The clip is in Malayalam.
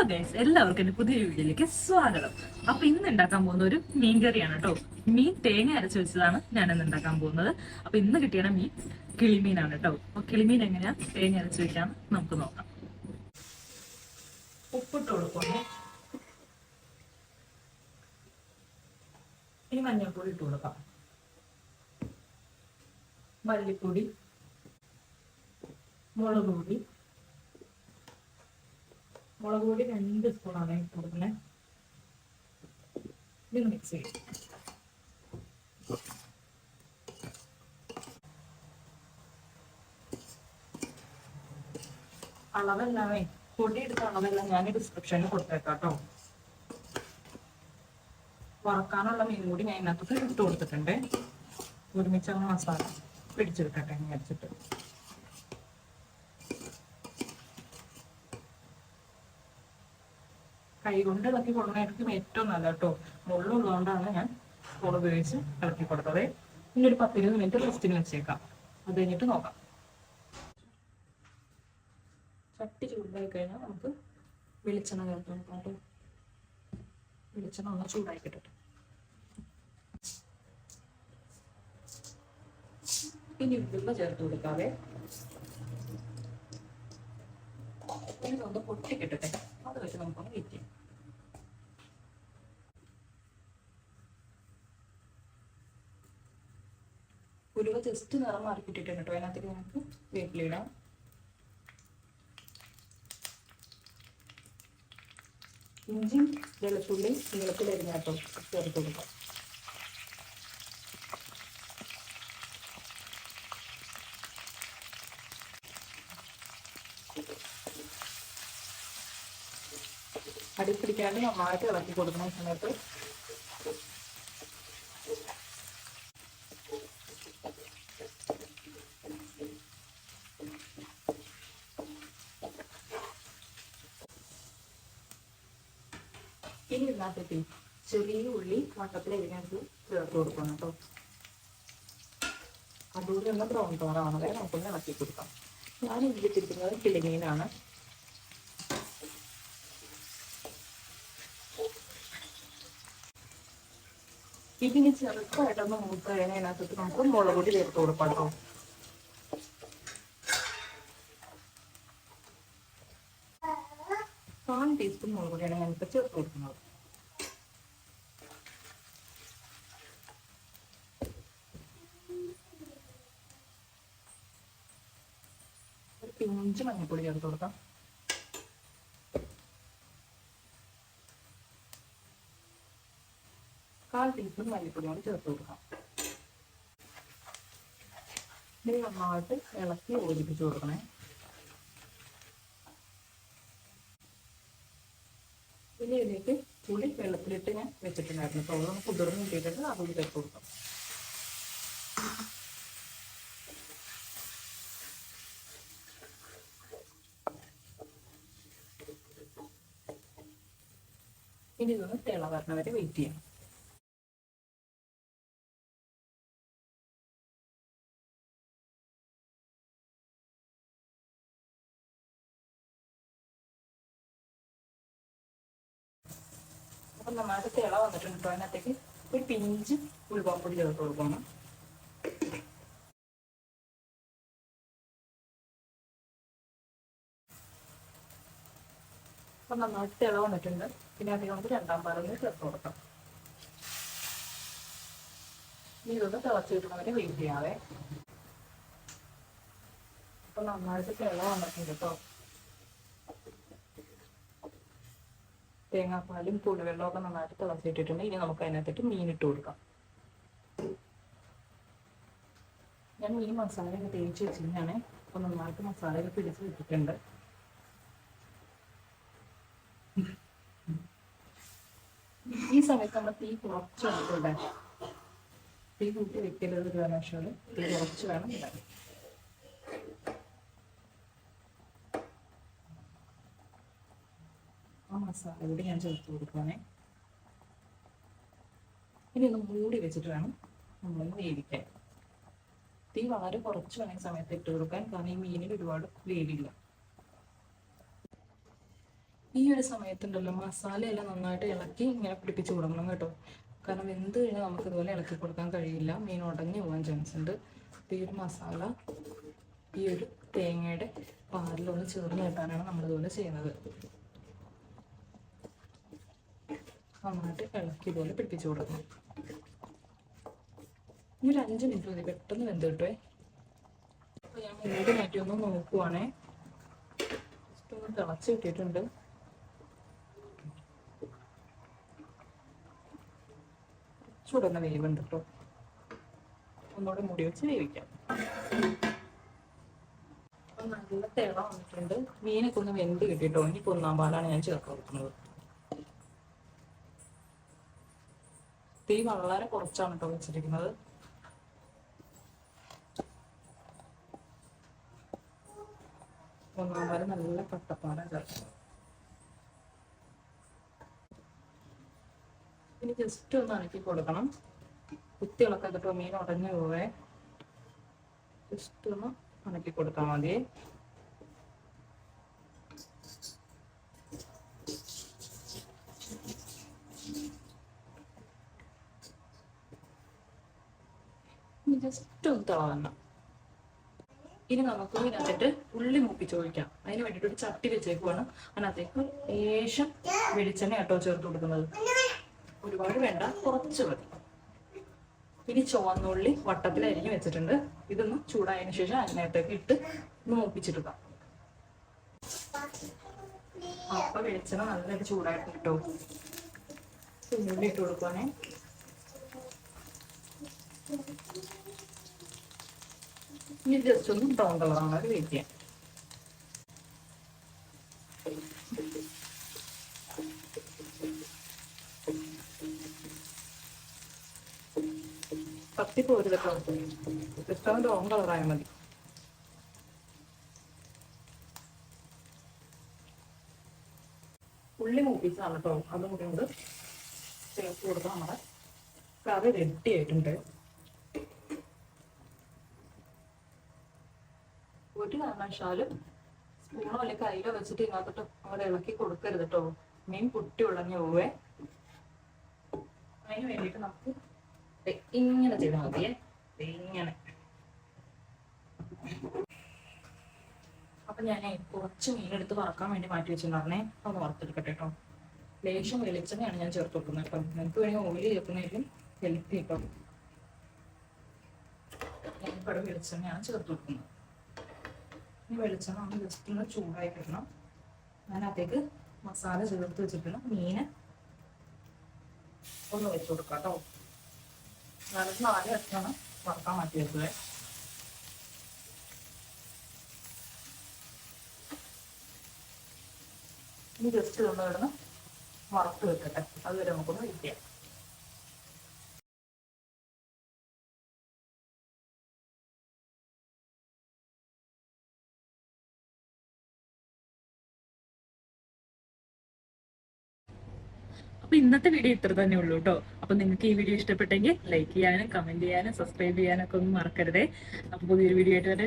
ഹലോ ഗൈസ്, എല്ലാവർക്കും എന്റെ പുതിയ വീഡിയോയിലേക്ക് സ്വാഗതം. അപ്പൊ ഇന്ന് ഉണ്ടാക്കാൻ പോകുന്ന ഒരു മീൻ കറിയാണ് കേട്ടോ. മീൻ തേങ്ങ അരച്ച് വെച്ചതാണ് ഞാൻ ഇന്ന് ഉണ്ടാക്കാൻ പോകുന്നത്. അപ്പൊ ഇന്ന് കിട്ടിയ മീൻ കിളിമീനാണ് കേട്ടോ. അപ്പൊ കിളിമീൻ എങ്ങനെയാ തേങ്ങ അരച്ച് വെക്കാൻ നമുക്ക് നോക്കാം. ഉപ്പിട്ട് കൊടുക്കുന്നു, ഇനി മഞ്ഞൾപ്പൊടി ഇട്ട് കൊടുക്കാം, മല്ലിപ്പൊടി, മുളക് പൊടി. മുളക് പൊടി 2 സ്പൂണാണ് ഇട്ട് കൊടുക്കുന്നത്. ഇത് മിക്സ് ചെയ്യും. അളവെല്ലാമേ പൊടി എടുത്ത അളവെല്ലാം ഞാൻ ഡിസ്ക്രിപ്ഷനിൽ കൊടുത്തേക്കാം കേട്ടോ. വറക്കാനുള്ള മീൻ കൂടി ഞാൻ ഇതിനകത്ത് ഇട്ട് കൊടുത്തിട്ടുണ്ട്. ഒരുമിച്ച് മസാല പിടിച്ചെടുക്കട്ടെ വിചാരിച്ചിട്ട്. കൈ കൊണ്ട് ഇളക്കി കൊടുക്കണായിരിക്കും ഏറ്റവും നല്ല കേട്ടോ. മുള്ളുള്ളതുകൊണ്ടാണ് ഞാൻ സ്പൂൺ ഉപയോഗിച്ച് ഇളക്കി കൊടുത്തത്. ഇനി ഒരു 10-20 മിനിറ്റ് റെസ്റ്റിന് വെച്ചേക്കാം. അത് കഴിഞ്ഞിട്ട് നോക്കാം. ചട്ടി ചൂടായി കഴിഞ്ഞാൽ നമുക്ക് വെളിച്ചെണ്ണ ചേർത്ത് നോക്കാം കേട്ടോ. വെളിച്ചെണ്ണ ഒന്ന് ചൂടായി കിട്ടട്ടെ. ഇനി ഉലുവ ചേർത്ത് കൊടുക്കാതെ ഒന്ന് പൊട്ടി കിട്ടട്ടെ. അത് വെച്ച് നമുക്കൊന്ന് വെയിറ്റ് ചെയ്യാം. ഉലുവ ജസ്റ്റ് നിറം മാറിക്കിട്ടിട്ടുണ്ട് കേട്ടോ. അതിനകത്തേക്ക് നമുക്ക് വേപ്പിലിടാം. ഇഞ്ചി വെളുത്തുള്ളി നീളത്തിലരിഞ്ഞ കേട്ടോ ചേർത്ത് കൊടുക്കാം. അടി പിടിക്കാണ്ട് നന്നായിട്ട് ഇളക്കി കൊടുക്കുന്ന സമയത്ത് ഇനി ഇതിനകത്തേക്ക് ചെറിയ ഉള്ളി വട്ടത്തിൽ ഇതിനകത്ത് ചേർത്ത് കൊടുക്കണം കേട്ടോ. അതുകൂടി ഒന്ന് ബ്രൗൺ കളറാണത് നമുക്കൊന്ന് ഇളക്കി കൊടുക്കാം. ഞാൻ ഇതിലിട്ടിരിക്കുന്നത് കിളിമീനാണ്. ഇതിന് ചെറുതായിട്ടൊന്ന് മൂത്ത് കഴിഞ്ഞാൽ അതിനകത്ത് നമുക്ക് മുളക് പൊടി ചേർത്ത് കൊടുക്കാം കേട്ടോ. 1 ടീസ്പൂൺ മുളക് പൊടിയാണ് ഞാനിപ്പോൾ ചേർത്ത് കൊടുക്കുന്നത്. ഒരു പിഞ്ച് മഞ്ഞൾപ്പൊടി ചേർത്ത് കൊടുക്കാം. കാൽ ടീസ്പൂൺ മല്ലിപ്പൊടി കൊണ്ട് ചേർത്ത് കൊടുക്കാം. ഇത് നന്നായിട്ട് ഇളക്കി യോജിപ്പിച്ച് കൊടുക്കണേ. ഇനി ഇതിലേക്ക് പുളി വെള്ളത്തിലിട്ട് ഞാൻ വെച്ചിട്ടുണ്ടായിരുന്നു. അപ്പോൾ അതൊന്ന് കുതിർന്ന് കിട്ടിയിട്ടുണ്ട്. അതൊന്ന് ചേർത്ത് കൊടുക്കാം. ഇനി ഇതൊന്ന് തിള വരണ വരെ വെയിറ്റ് ചെയ്യാം. അപ്പം നന്നായിട്ട് തിള വന്നിട്ടുണ്ട് കേട്ടോ. അതിനകത്തേക്ക് ഒരു പിഞ്ച് ഉലുവാപ്പൊടി ചേർത്ത് കൊടുക്കണം. അപ്പം നന്നായിട്ട് തിള വന്നിട്ടുണ്ട്. പിന്നെ അതിന് നമുക്ക് 2ാം പാലിന് ചേർത്ത് കൊടുക്കാം. ഇനി ഇതൊന്ന് തിളച്ച് കിട്ടുന്നവരെ വെയിറ്റ് ചെയ്യാവേ. അപ്പം നന്നായിട്ട് തിള വന്നിട്ടുണ്ട് കേട്ടോ. തേങ്ങാപ്പാലും പുളിവെള്ളമൊക്കെ നന്നായിട്ട് തിളച്ചിട്ടിട്ടുണ്ട്. ഇനി നമുക്ക് അതിനകത്തേക്ക് മീനിട്ട് കൊടുക്കാം. ഞാൻ മീൻ മസാലയൊക്കെ തേച്ച് വെച്ചിരുന്നതാണ്. അപ്പോൾ നന്നായിട്ട് മസാലയൊക്കെ പിടിച്ച് വെച്ചിട്ടുണ്ട്. ഈ സമയത്ത് നമ്മൾ തീ കുറച്ച് വെച്ചിട്ടുണ്ട്. തീ കൂട്ടി വെക്കരുത്. ഒരു കാരണവശാലും തീ കുറച്ച് വേണം ഇടാൻ. ആ മസാല കൂടി ഞാൻ ചേർത്ത് കൊടുക്കുവാണേ. ഇനി ഒന്ന് മൂടി വെച്ചിട്ട് വേണം നമ്മളൊന്ന് വേവിക്കാൻ. തീ വളരെ കുറച്ച് വേണം ഈ സമയത്ത് ഇട്ട് കൊടുക്കാൻ. കാരണം ഈ മീനിൽ ഒരുപാട് വേവില്ല. ഈ ഒരു സമയത്തുണ്ടല്ലോ മസാലയെല്ലാം നന്നായിട്ട് ഇളക്കി ഇങ്ങനെ പിടിപ്പിച്ച് കൊടുക്കണം കേട്ടോ. കാരണം വെന്ത് കഴിഞ്ഞാൽ നമുക്ക് ഇതുപോലെ ഇളക്കി കൊടുക്കാൻ കഴിയില്ല, മീൻ ഉടഞ്ഞു പോകാൻ ചാൻസ് ഉണ്ട്. അപ്പോൾ ഈ ഒരു മസാല ഈ ഒരു തേങ്ങയുടെ പാലിലൊന്ന് ചേർന്ന് കിട്ടാനാണ് നമ്മളിതുപോലെ ചെയ്യുന്നത്. നന്നായിട്ട് ഇളക്കി ഇതുപോലെ പിടിപ്പിച്ച് കൊടുക്കണം. ഈ ഒരു 5 മിനിറ്റ് മതി, പെട്ടെന്ന് വെന്ത് കിട്ടുവേ. അപ്പോൾ ഞാൻ മൂടി മാറ്റി ഒന്ന് നോക്കുവാണേ. ജസ്റ്റ് ഒന്ന് തിളച്ച് കിട്ടിയിട്ടുണ്ട്. ചൂടുന്ന വേവുണ്ട് കേട്ടോ. ഒന്നുകൂടെ മുടി വെച്ച് വേവിക്കാം. അപ്പം നല്ല തിള വന്നിട്ടുണ്ട്. മീനൊക്കെ ഒന്ന് വെന്ത് കിട്ടിട്ടോ. ഇനി 1 പാലാണ് ഞാൻ ചേർത്ത് കൊടുക്കുന്നത്. തീ വളരെ കുറച്ചാണ് കേട്ടോ വെച്ചിരിക്കുന്നത്. പാല് നല്ല കട്ടപ്പാലാണ് ചേർക്കുന്നത്. ഇനി ജസ്റ്റ് ഒന്ന് അനക്കി കൊടുക്കണം. കുത്തികളൊക്കെ കേട്ടോ, മീൻ ഉടഞ്ഞു പോവേ. ജസ്റ്റ് ഒന്ന് അനക്കി കൊടുത്താൽ മതി. ഇനി ജസ്റ്റ് ഒന്ന് തിളവണം. ഇനി നമുക്ക് ഇതിനകത്തിട്ട് ഉള്ളി മൂപ്പിച്ച് ഒഴിക്കാം. അതിന് വേണ്ടിയിട്ട് ഒരു ചട്ടി വെച്ചേക്കുവാണ്. അതിനകത്തേക്ക് ലേശം വെളിച്ചെണ്ണ കേട്ടോ ചേർത്ത് കൊടുക്കുന്നത്. ഒരുപാട് വേണ്ട, കുറച്ച് മതി. ഇനി ചുവന്നുള്ളി വട്ടത്തിൽ അരിഞ്ഞ് വെച്ചിട്ടുണ്ട്. ഇതൊന്ന് ചൂടായതിനു ശേഷം അതിനകത്തേക്ക് ഇട്ട് ഒന്ന് മൂപ്പിച്ചെടുക്കാം. അപ്പൊ വെളിച്ചെണ്ണ നല്ലതായിട്ട് ചൂടായിട്ട് കിട്ടോ. കുഞ്ഞുള്ളി ഇട്ട് കൊടുക്കുവാണേ. ഇനി ജസ്റ്റ് ഒന്ന് ബ്രൗൺ കളറാണ് അത് വെയിറ്റ് ചെയ്യാം. കത്തിപ്പോരുതൊക്കെ ജസ്റ്റ് ഒന്ന് ബ്രൗൺ കളറായാൽ മതി. ഉള്ളി മൂപ്പിച്ചാണ് കേട്ടോ. അതും കൂടി കൊണ്ട് ചേർത്ത് കൊടുത്താൽ നമ്മുടെ കറി റെഡി ആയിട്ടുണ്ട്. ഒരു കാരണവശാലും സ്പൂണോ അല്ലെങ്കിൽ കയ്യിലോ വെച്ചിട്ട് ഇതിനകത്തോട്ട് അവിടെ ഇളക്കി കൊടുക്കരുത് കേട്ടോ. മീൻ പൊട്ടി ഉടഞ്ഞു പോവേ. അതിന് വേണ്ടിയിട്ട് നമുക്ക് ഇങ്ങനെ ചെയ്താൽ മതിയേ. ഇങ്ങനെ. അപ്പൊ ഞാൻ കുറച്ച് മീനെടുത്ത് വറക്കാൻ വേണ്ടി മാറ്റി വെച്ചിട്ടുണ്ടായിരുന്നേ. ഒന്ന് വറുത്തെടുക്കട്ടെ കേട്ടോ. ലേശം വെളിച്ചെണ്ണയാണ് ഞാൻ ചേർത്ത് വെക്കുന്നത് കേട്ടോ. നിങ്ങൾക്ക് വേണമെങ്കിൽ ഓയിൽ ചേർക്കുന്നതിലും ഹെൽത്തി കേട്ടോ. ഞാൻ ഇവിടെ വെളിച്ചെണ്ണയാണ് ചേർത്ത് വെക്കുന്നത്. ഈ വെളിച്ചെണ്ണ ഒന്ന് ജസ്റ്റ് ഒന്ന് ചൂടായി കിട്ടണം. അതിനകത്തേക്ക് മസാല ചേർത്ത് വെച്ചിട്ടുള്ള മീന് ഒന്ന് വെച്ച് കൊടുക്കാം കേട്ടോ. 4 കഷ്ണമാണ് വറക്കാൻ മാറ്റി വെച്ചത്. ഇനി ജസ്റ്റ് ഒന്ന് കിടന്ന് വറുത്ത് വെക്കട്ടെ. അതുവരെ നമുക്കൊന്ന് വെയിറ്റ് ചെയ്യാം. അപ്പൊ ഇന്നത്തെ വീഡിയോ ഇത്ര തന്നെ ഉള്ളൂ കേട്ടോ. അപ്പൊ നിങ്ങൾക്ക് ഈ വീഡിയോ ഇഷ്ടപ്പെട്ടെങ്കിൽ ലൈക്ക് ചെയ്യാനും കമന്റ് ചെയ്യാനും സബ്സ്ക്രൈബ് ചെയ്യാനൊക്കെ ഒന്നും മറക്കരുതേ. അപ്പൊ പുതിയൊരു വീഡിയോ ആയിട്ട് വരെ